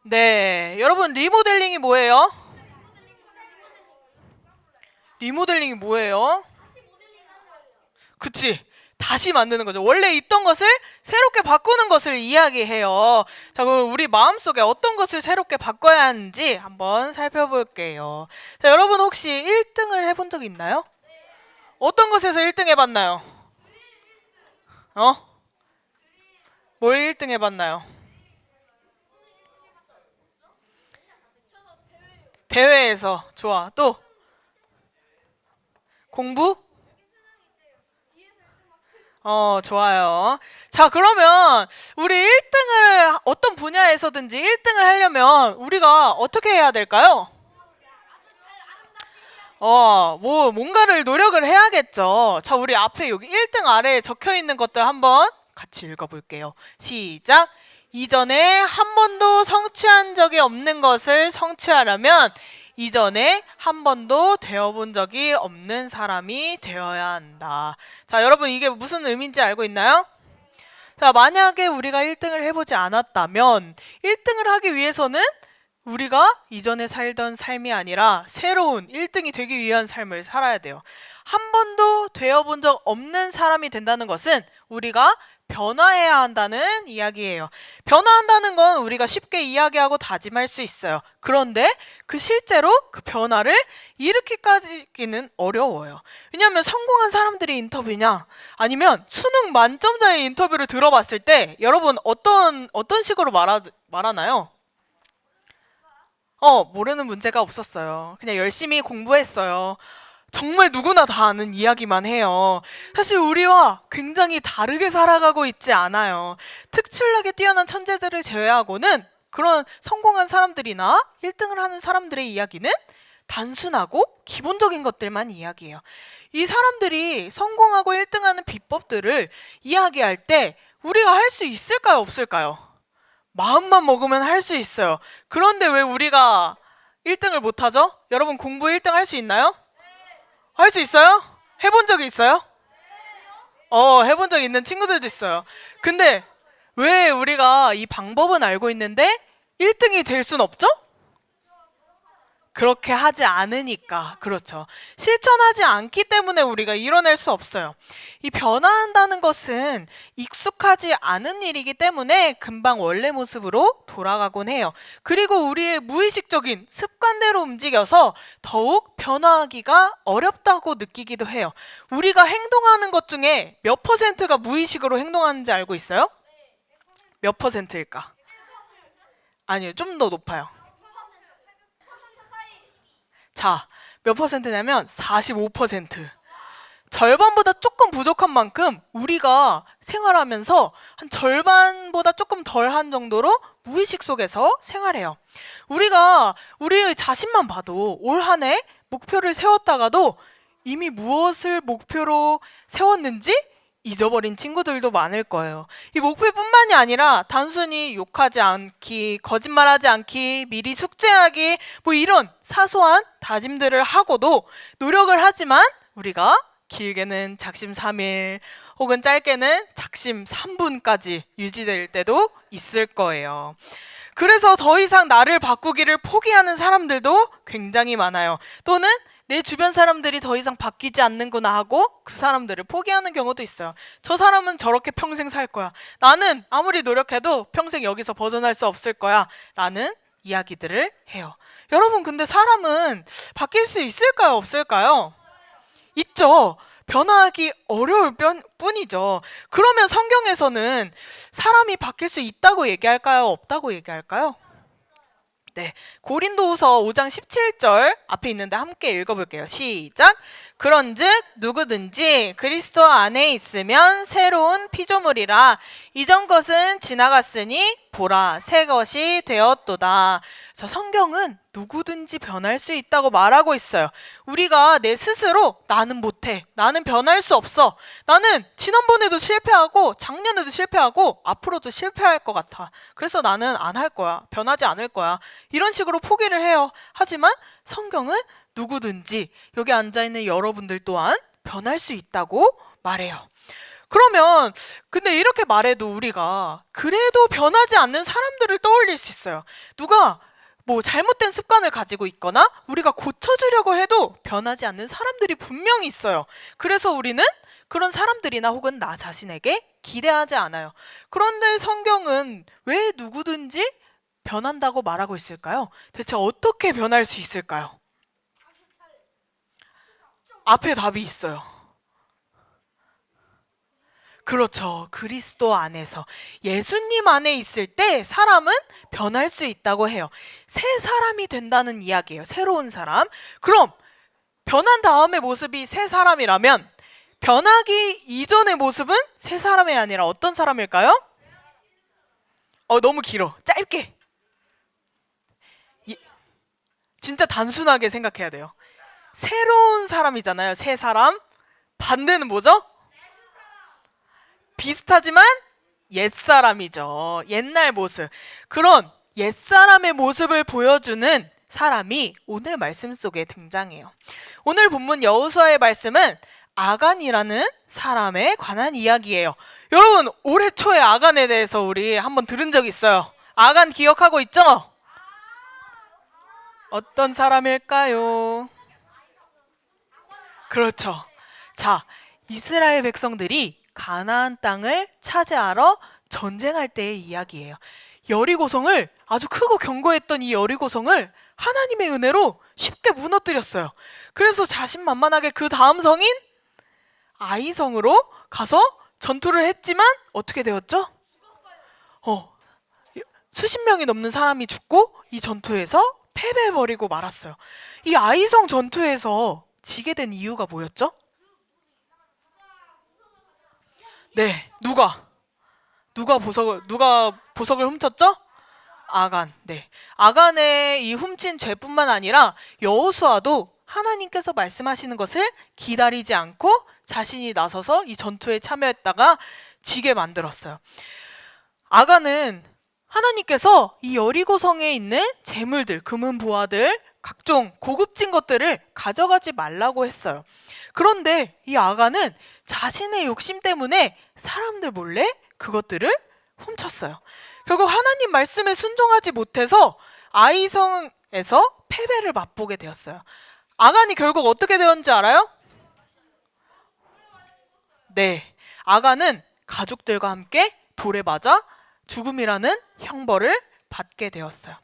네, 여러분 리모델링이 뭐예요? 리모델링이 뭐예요? 그치, 다시 만드는 거죠. 원래 있던 것을 새롭게 바꾸는 것을 이야기해요. 자, 그럼 우리 마음속에 어떤 것을 새롭게 바꿔야 하는지 한번 살펴볼게요. 자, 여러분 혹시 1등을 해본 적 있나요? 어떤 것에서 1등 해봤나요? 뭘 1등 해봤나요? 대회에서. 좋아. 또 공부? 좋아요. 자, 그러면 우리 1등을 어떤 분야에서든지 1등을 하려면 우리가 어떻게 해야 될까요? 뭔가를 노력을 해야겠죠. 자, 우리 앞에 여기 1등 아래에 적혀 있는 것들 한번 같이 읽어볼게요. 시작. 이전에 한 번도 성취한 적이 없는 것을 성취하려면 이전에 한 번도 되어본 적이 없는 사람이 되어야 한다. 자, 여러분 이게 무슨 의미인지 알고 있나요? 자, 만약에 우리가 1등을 해보지 않았다면 1등을 하기 위해서는 우리가 이전에 살던 삶이 아니라 새로운 1등이 되기 위한 삶을 살아야 돼요. 한 번도 되어본 적 없는 사람이 된다는 것은 우리가 변화해야 한다는 이야기예요. 변화한다는 건 우리가 쉽게 이야기하고 다짐할 수 있어요. 그런데 실제로 그 변화를 일으키기까지는 어려워요. 왜냐하면 성공한 사람들의 인터뷰냐 아니면 수능 만점자의 인터뷰를 들어봤을 때 여러분 어떤 식으로 말하나요? 모르는 문제가 없었어요. 그냥 열심히 공부했어요. 정말 누구나 다 아는 이야기만 해요. 사실 우리와 굉장히 다르게 살아가고 있지 않아요. 특출나게 뛰어난 천재들을 제외하고는 그런 성공한 사람들이나 1등을 하는 사람들의 이야기는 단순하고 기본적인 것들만 이야기해요. 이 사람들이 성공하고 1등하는 비법들을 이야기할 때 우리가 할 수 있을까요? 없을까요? 마음만 먹으면 할 수 있어요. 그런데 왜 우리가 1등을 못하죠? 여러분 공부 1등 할 수 있나요? 할 수 있어요? 해본 적이 있어요? 해본 적 있는 친구들도 있어요. 근데 왜 우리가 이 방법은 알고 있는데 1등이 될 순 없죠? 그렇게 하지 않으니까. 그렇죠. 실천하지 않기 때문에 우리가 이뤄낼 수 없어요. 이 변화한다는 것은 익숙하지 않은 일이기 때문에 금방 원래 모습으로 돌아가곤 해요. 그리고 우리의 무의식적인 습관대로 움직여서 더욱 변화하기가 어렵다고 느끼기도 해요. 우리가 행동하는 것 중에 몇 퍼센트가 무의식으로 행동하는지 알고 있어요? 몇 퍼센트일까? 아니요, 좀 더 높아요. 자, 몇 퍼센트냐면 45%. 절반보다 조금 부족한 만큼 우리가 생활하면서 한 절반보다 조금 덜한 정도로 무의식 속에서 생활해요. 우리가 우리의 자신만 봐도 올 한 해 목표를 세웠다가도 이미 무엇을 목표로 세웠는지 잊어버린 친구들도 많을 거예요. 이 목표뿐만이 아니라 단순히 욕하지 않기, 거짓말하지 않기, 미리 숙제하기 뭐 이런 사소한 다짐들을 하고도 노력을 하지만 우리가 길게는 작심 3일 혹은 짧게는 작심 3분까지 유지될 때도 있을 거예요. 그래서 더 이상 나를 바꾸기를 포기하는 사람들도 굉장히 많아요. 또는 내 주변 사람들이 더 이상 바뀌지 않는구나 하고 그 사람들을 포기하는 경우도 있어요. 저 사람은 저렇게 평생 살 거야. 나는 아무리 노력해도 평생 여기서 벗어날 수 없을 거야. 라는 이야기들을 해요. 여러분, 근데 사람은 바뀔 수 있을까요? 없을까요? 있죠. 변화하기 어려울 뿐이죠. 그러면 성경에서는 사람이 바뀔 수 있다고 얘기할까요? 없다고 얘기할까요? 네, 고린도후서 5장 17절 앞에 있는데 함께 읽어볼게요. 시작! 그런즉 누구든지 그리스도 안에 있으면 새로운 피조물이라 이전 것은 지나갔으니 보라 새 것이 되었도다. 자, 성경은 누구든지 변할 수 있다고 말하고 있어요. 우리가 내 스스로 나는 못해, 나는 변할 수 없어, 나는 지난번에도 실패하고 작년에도 실패하고 앞으로도 실패할 것 같아, 그래서 나는 안 할 거야, 변하지 않을 거야, 이런 식으로 포기를 해요. 하지만 성경은 누구든지, 여기 앉아있는 여러분들 또한 변할 수 있다고 말해요. 그러면 근데 이렇게 말해도 우리가 그래도 변하지 않는 사람들을 떠올릴 수 있어요. 누가 뭐 잘못된 습관을 가지고 있거나 우리가 고쳐주려고 해도 변하지 않는 사람들이 분명히 있어요. 그래서 우리는 그런 사람들이나 혹은 나 자신에게 기대하지 않아요. 그런데 성경은 왜 누구든지 변한다고 말하고 있을까요? 대체 어떻게 변할 수 있을까요? 앞에 답이 있어요. 그렇죠. 그리스도 안에서, 예수님 안에 있을 때 사람은 변할 수 있다고 해요. 새 사람이 된다는 이야기예요. 새로운 사람. 그럼 변한 다음의 모습이 새 사람이라면 변하기 이전의 모습은 새 사람이 아니라 어떤 사람일까요? 너무 길어. 짧게. 진짜 단순하게 생각해야 돼요. 새로운 사람이잖아요. 새 사람. 반대는 뭐죠? 비슷하지만 옛사람이죠. 옛날 모습. 그런 옛사람의 모습을 보여주는 사람이 오늘 말씀 속에 등장해요. 오늘 본문 여호수아의 말씀은 아간이라는 사람에 관한 이야기예요. 여러분, 올해 초에 아간에 대해서 우리 한번 들은 적 있어요. 아간 기억하고 있죠? 어떤 사람일까요? 그렇죠. 자, 이스라엘 백성들이 가나안 땅을 차지하러 전쟁할 때의 이야기예요. 여리고성을, 아주 크고 견고했던 이 여리고성을 하나님의 은혜로 쉽게 무너뜨렸어요. 그래서 자신만만하게 그 다음 성인 아이성으로 가서 전투를 했지만 어떻게 되었죠? 수십 명이 넘는 사람이 죽고 이 전투에서 패배해버리고 말았어요. 이 아이성 전투에서 지게 된 이유가 뭐였죠? 네, 누가 보석을 훔쳤죠? 아간. 네, 아간의 이 훔친 죄뿐만 아니라 여호수아도 하나님께서 말씀하시는 것을 기다리지 않고 자신이 나서서 이 전투에 참여했다가 지게 만들었어요. 아간은 하나님께서 이 여리고성에 있는 재물들, 금은 보화들, 각종 고급진 것들을 가져가지 말라고 했어요. 그런데 이 아간은 자신의 욕심 때문에 사람들 몰래 그것들을 훔쳤어요. 결국 하나님 말씀에 순종하지 못해서 아이성에서 패배를 맛보게 되었어요. 아간이 결국 어떻게 되었는지 알아요? 네, 아간은 가족들과 함께 돌에 맞아 죽음이라는 형벌을 받게 되었어요.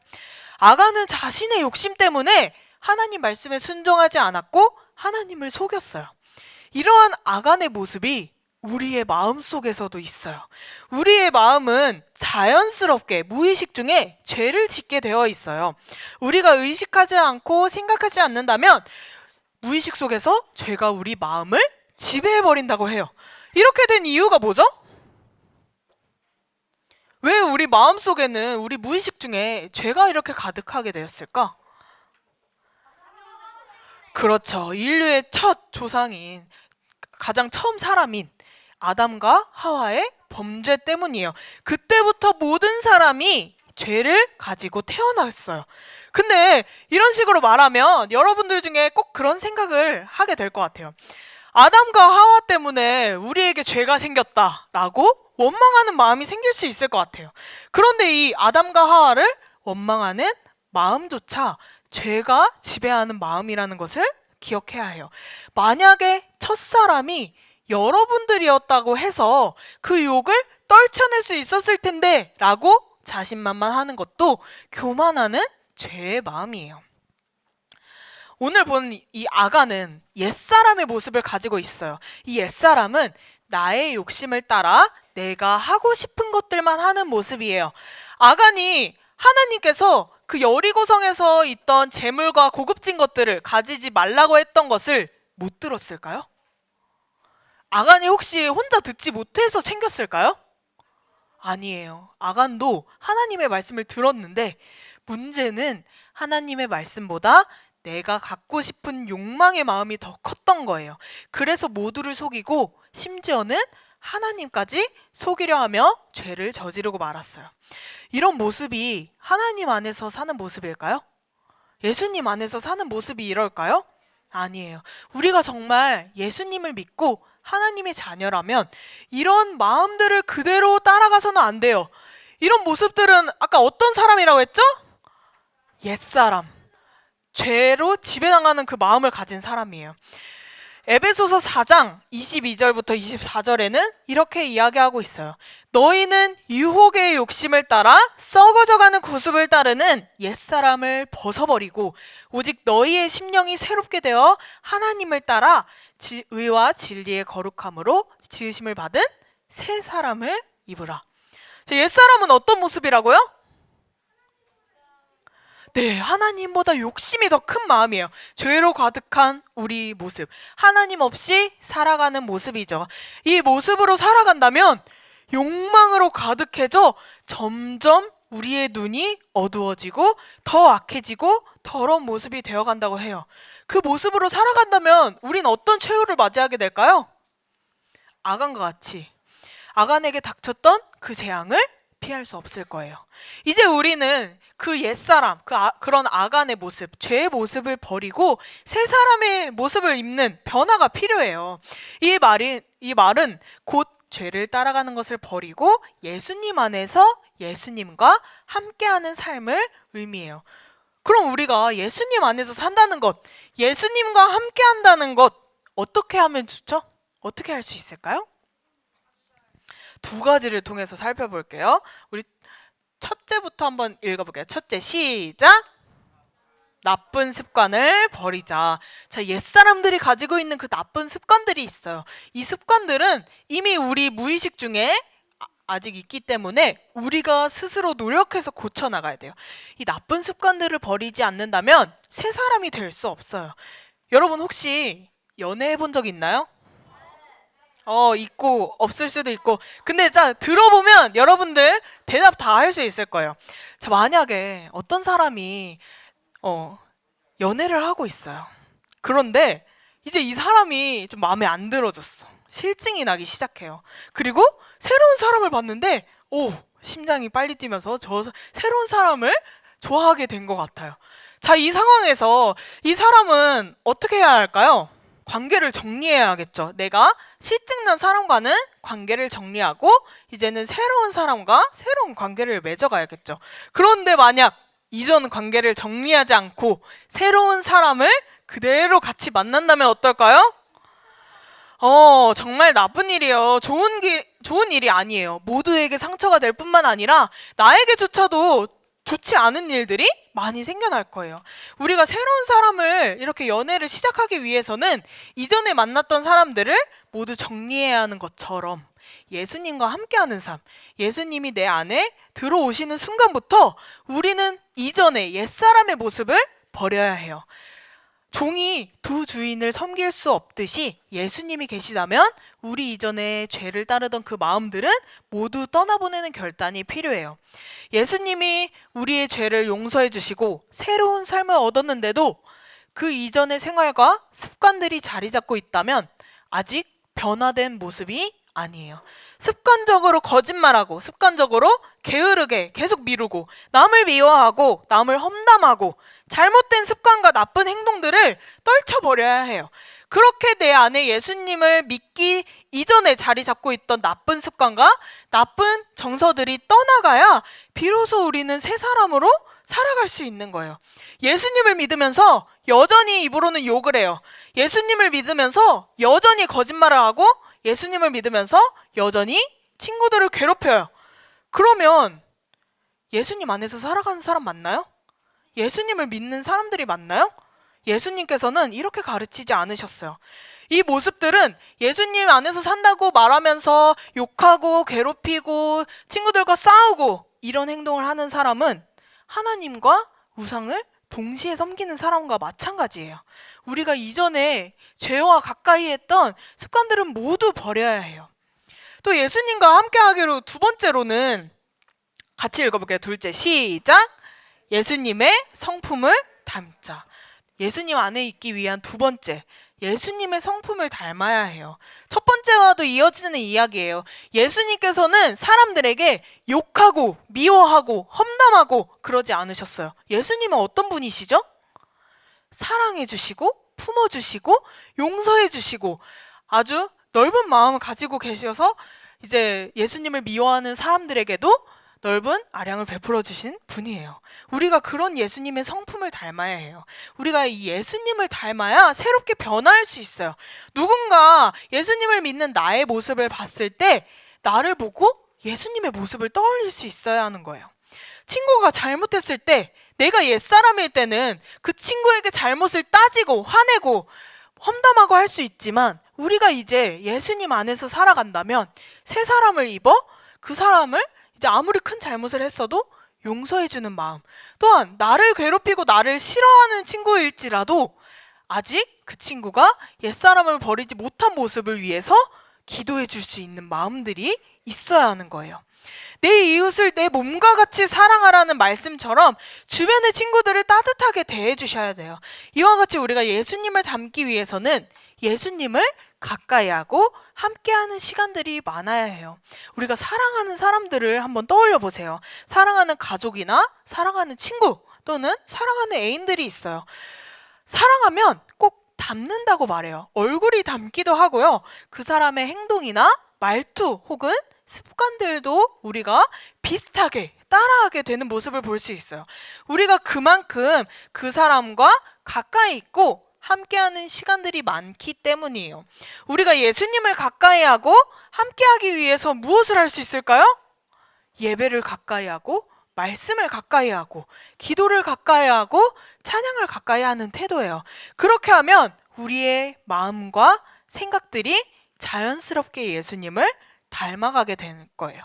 아간은 자신의 욕심 때문에 하나님 말씀에 순종하지 않았고 하나님을 속였어요. 이러한 아간의 모습이 우리의 마음 속에서도 있어요. 우리의 마음은 자연스럽게 무의식 중에 죄를 짓게 되어 있어요. 우리가 의식하지 않고 생각하지 않는다면 무의식 속에서 죄가 우리 마음을 지배해버린다고 해요. 이렇게 된 이유가 뭐죠? 왜 우리 마음속에는, 우리 무의식 중에 죄가 이렇게 가득하게 되었을까? 그렇죠. 인류의 첫 조상인, 가장 처음 사람인 아담과 하와의 범죄 때문이에요. 그때부터 모든 사람이 죄를 가지고 태어났어요. 근데 이런 식으로 말하면 여러분들 중에 꼭 그런 생각을 하게 될 것 같아요. 아담과 하와 때문에 우리에게 죄가 생겼다라고 원망하는 마음이 생길 수 있을 것 같아요. 그런데 이 아담과 하와를 원망하는 마음조차 죄가 지배하는 마음이라는 것을 기억해야 해요. 만약에 첫사람이 여러분들이었다고 해서 그 욕을 떨쳐낼 수 있었을 텐데 라고 자신만만하는 것도 교만하는 죄의 마음이에요. 오늘 본 이 아간은 옛사람의 모습을 가지고 있어요. 이 옛사람은 나의 욕심을 따라 내가 하고 싶은 것들만 하는 모습이에요. 아간이 하나님께서 그 여리고성에서 있던 재물과 고급진 것들을 가지지 말라고 했던 것을 못 들었을까요? 아간이 혹시 혼자 듣지 못해서 챙겼을까요? 아니에요. 아간도 하나님의 말씀을 들었는데 문제는 하나님의 말씀보다 내가 갖고 싶은 욕망의 마음이 더 컸던 거예요. 그래서 모두를 속이고 심지어는 하나님까지 속이려 하며 죄를 저지르고 말았어요. 이런 모습이 하나님 안에서 사는 모습일까요? 예수님 안에서 사는 모습이 이럴까요? 아니에요. 우리가 정말 예수님을 믿고 하나님의 자녀라면 이런 마음들을 그대로 따라가서는 안 돼요. 이런 모습들은 아까 어떤 사람이라고 했죠? 옛사람. 죄로 지배당하는 그 마음을 가진 사람이에요. 에베소서 4장 22절부터 24절에는 이렇게 이야기하고 있어요. 너희는 유혹의 욕심을 따라 썩어져가는 구습을 따르는 옛사람을 벗어버리고 오직 너희의 심령이 새롭게 되어 하나님을 따라 의와 진리의 거룩함으로 지으심을 받은 새 사람을 입으라. 옛사람은 어떤 모습이라고요? 네, 하나님보다 욕심이 더 큰 마음이에요. 죄로 가득한 우리 모습. 하나님 없이 살아가는 모습이죠. 이 모습으로 살아간다면 욕망으로 가득해져 점점 우리의 눈이 어두워지고 더 악해지고 더러운 모습이 되어간다고 해요. 그 모습으로 살아간다면 우린 어떤 최후를 맞이하게 될까요? 아간과 같이 아간에게 닥쳤던 그 재앙을 피할 수 없을 거예요. 이제 우리는 그 옛사람, 그런 아간의 모습, 죄의 모습을 버리고 새 사람의 모습을 입는 변화가 필요해요. 이 말은 곧 죄를 따라가는 것을 버리고 예수님 안에서 예수님과 함께하는 삶을 의미해요. 그럼 우리가 예수님 안에서 산다는 것, 예수님과 함께한다는 것 어떻게 하면 좋죠? 어떻게 할 수 있을까요? 두 가지를 통해서 살펴볼게요. 우리 첫째부터 한번 읽어볼게요. 첫째, 시작! 나쁜 습관을 버리자. 자, 옛사람들이 가지고 있는 그 나쁜 습관들이 있어요. 이 습관들은 이미 우리 무의식 중에 아직 있기 때문에 우리가 스스로 노력해서 고쳐나가야 돼요. 이 나쁜 습관들을 버리지 않는다면 새 사람이 될 수 없어요. 여러분 혹시 연애해 본 적 있나요? 있고 없을 수도 있고. 근데 자, 들어보면 여러분들 대답 다 할 수 있을 거예요. 자, 만약에 어떤 사람이 연애를 하고 있어요. 그런데 이제 이 사람이 좀 마음에 안 들어졌어. 실증이 나기 시작해요. 그리고 새로운 사람을 봤는데 심장이 빨리 뛰면서 저 새로운 사람을 좋아하게 된 것 같아요. 자, 이 상황에서 이 사람은 어떻게 해야 할까요? 관계를 정리해야겠죠. 내가 실증난 사람과는 관계를 정리하고 이제는 새로운 사람과 새로운 관계를 맺어가야겠죠. 그런데 만약 이전 관계를 정리하지 않고 새로운 사람을 그대로 같이 만난다면 어떨까요? 정말 나쁜 일이에요. 좋은 일이 아니에요. 모두에게 상처가 될 뿐만 아니라 나에게조차도 좋지 않은 일들이 많이 생겨날 거예요. 우리가 새로운 사람을 이렇게 연애를 시작하기 위해서는 이전에 만났던 사람들을 모두 정리해야 하는 것처럼 예수님과 함께하는 삶, 예수님이 내 안에 들어오시는 순간부터 우리는 이전의 옛사람의 모습을 버려야 해요. 종이 두 주인을 섬길 수 없듯이 예수님이 계시다면 우리 이전에 죄를 따르던 그 마음들은 모두 떠나보내는 결단이 필요해요. 예수님이 우리의 죄를 용서해 주시고 새로운 삶을 얻었는데도 그 이전의 생활과 습관들이 자리 잡고 있다면 아직 변화된 모습이 아니에요. 습관적으로 거짓말하고 습관적으로 게으르게 계속 미루고 남을 미워하고 남을 험담하고 잘못된 습관과 나쁜 행동들을 떨쳐버려야 해요. 그렇게 내 안에 예수님을 믿기 이전에 자리 잡고 있던 나쁜 습관과 나쁜 정서들이 떠나가야 비로소 우리는 새 사람으로 살아갈 수 있는 거예요. 예수님을 믿으면서 여전히 입으로는 욕을 해요. 예수님을 믿으면서 여전히 거짓말을 하고 예수님을 믿으면서 여전히 친구들을 괴롭혀요. 그러면 예수님 안에서 살아가는 사람 맞나요? 예수님을 믿는 사람들이 맞나요? 예수님께서는 이렇게 가르치지 않으셨어요. 이 모습들은 예수님 안에서 산다고 말하면서 욕하고 괴롭히고 친구들과 싸우고 이런 행동을 하는 사람은 하나님과 우상을 동시에 섬기는 사람과 마찬가지예요. 우리가 이전에 죄와 가까이 했던 습관들은 모두 버려야 해요. 또 예수님과 함께 하기로 두 번째로는 같이 읽어볼게요. 둘째, 시작! 예수님의 성품을 닮자. 예수님 안에 있기 위한 두 번째, 예수님의 성품을 닮아야 해요. 첫 번째와도 이어지는 이야기예요. 예수님께서는 사람들에게 욕하고 미워하고 험담하고 그러지 않으셨어요. 예수님은 어떤 분이시죠? 사랑해 주시고 품어 주시고 용서해 주시고 아주 넓은 마음을 가지고 계셔서 이제 예수님을 미워하는 사람들에게도 넓은 아량을 베풀어 주신 분이에요. 우리가 그런 예수님의 성품을 닮아야 해요. 우리가 이 예수님을 닮아야 새롭게 변화할 수 있어요. 누군가 예수님을 믿는 나의 모습을 봤을 때 나를 보고 예수님의 모습을 떠올릴 수 있어야 하는 거예요. 친구가 잘못했을 때 내가 옛사람일 때는 그 친구에게 잘못을 따지고 화내고 험담하고 할 수 있지만 우리가 이제 예수님 안에서 살아간다면 새 사람을 입어 그 사람을 이제 아무리 큰 잘못을 했어도 용서해주는 마음, 또한 나를 괴롭히고 나를 싫어하는 친구일지라도 아직 그 친구가 옛사람을 버리지 못한 모습을 위해서 기도해 줄 수 있는 마음들이 있어야 하는 거예요. 내 이웃을 내 몸과 같이 사랑하라는 말씀처럼 주변의 친구들을 따뜻하게 대해 주셔야 돼요. 이와 같이 우리가 예수님을 닮기 위해서는 예수님을 가까이 하고 함께하는 시간들이 많아야 해요. 우리가 사랑하는 사람들을 한번 떠올려 보세요. 사랑하는 가족이나 사랑하는 친구 또는 사랑하는 애인들이 있어요. 사랑하면 꼭 닮는다고 말해요. 얼굴이 닮기도 하고요. 그 사람의 행동이나 말투 혹은 습관들도 우리가 비슷하게 따라하게 되는 모습을 볼 수 있어요. 우리가 그만큼 그 사람과 가까이 있고 함께하는 시간들이 많기 때문이에요. 우리가 예수님을 가까이 하고 함께하기 위해서 무엇을 할 수 있을까요? 예배를 가까이 하고 말씀을 가까이 하고 기도를 가까이 하고 찬양을 가까이 하는 태도예요. 그렇게 하면 우리의 마음과 생각들이 자연스럽게 예수님을 닮아가게 되는 거예요.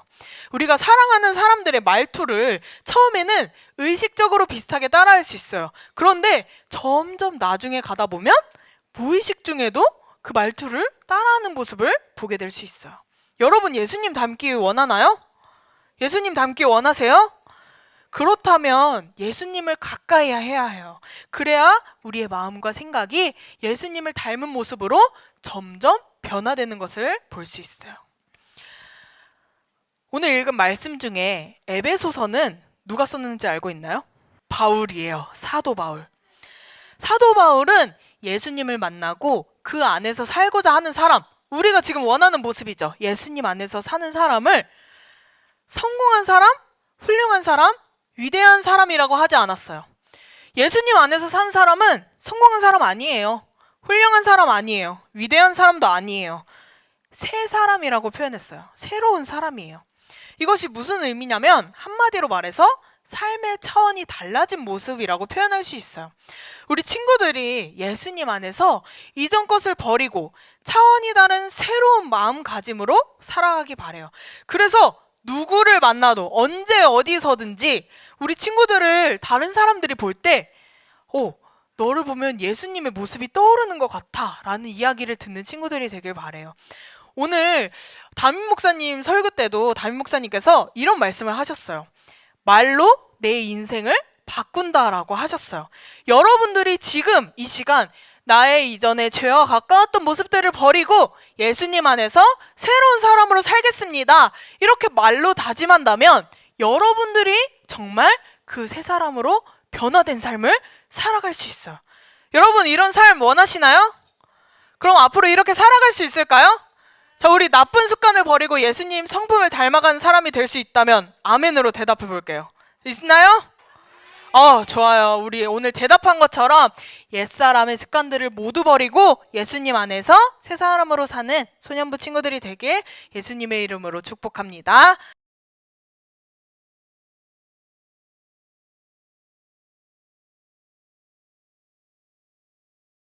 우리가 사랑하는 사람들의 말투를 처음에는 의식적으로 비슷하게 따라할 수 있어요. 그런데 점점 나중에 가다 보면 무의식 중에도 그 말투를 따라하는 모습을 보게 될 수 있어요. 여러분 예수님 닮기 원하나요? 예수님 닮기 원하세요? 그렇다면 예수님을 가까이 해야 해요. 그래야 우리의 마음과 생각이 예수님을 닮은 모습으로 점점 변화되는 것을 볼 수 있어요. 오늘 읽은 말씀 중에 에베소서는 누가 썼는지 알고 있나요? 바울이에요. 사도 바울. 사도 바울은 예수님을 만나고 그 안에서 살고자 하는 사람, 우리가 지금 원하는 모습이죠. 예수님 안에서 사는 사람을 성공한 사람, 훌륭한 사람, 위대한 사람이라고 하지 않았어요. 예수님 안에서 사는 사람은 성공한 사람 아니에요. 훌륭한 사람 아니에요. 위대한 사람도 아니에요. 새 사람이라고 표현했어요. 새로운 사람이에요. 이것이 무슨 의미냐면 한마디로 말해서 삶의 차원이 달라진 모습이라고 표현할 수 있어요. 우리 친구들이 예수님 안에서 이전 것을 버리고 차원이 다른 새로운 마음가짐으로 살아가기 바래요. 그래서 누구를 만나도 언제 어디서든지 우리 친구들을 다른 사람들이 볼 때 너를 보면 예수님의 모습이 떠오르는 것 같아 라는 이야기를 듣는 친구들이 되길 바래요. 오늘 담임 목사님 설교 때도 담임 목사님께서 이런 말씀을 하셨어요. 말로 내 인생을 바꾼다라고 하셨어요. 여러분들이 지금 이 시간 나의 이전의 죄와 가까웠던 모습들을 버리고 예수님 안에서 새로운 사람으로 살겠습니다. 이렇게 말로 다짐한다면 여러분들이 정말 그 새 사람으로 변화된 삶을 살아갈 수 있어요. 여러분 이런 삶 원하시나요? 그럼 앞으로 이렇게 살아갈 수 있을까요? 자, 우리 나쁜 습관을 버리고 예수님 성품을 닮아가는 사람이 될 수 있다면 아멘으로 대답해 볼게요. 있나요? 좋아요. 우리 오늘 대답한 것처럼 옛사람의 습관들을 모두 버리고 예수님 안에서 새 사람으로 사는 소년부 친구들이 되길 예수님의 이름으로 축복합니다.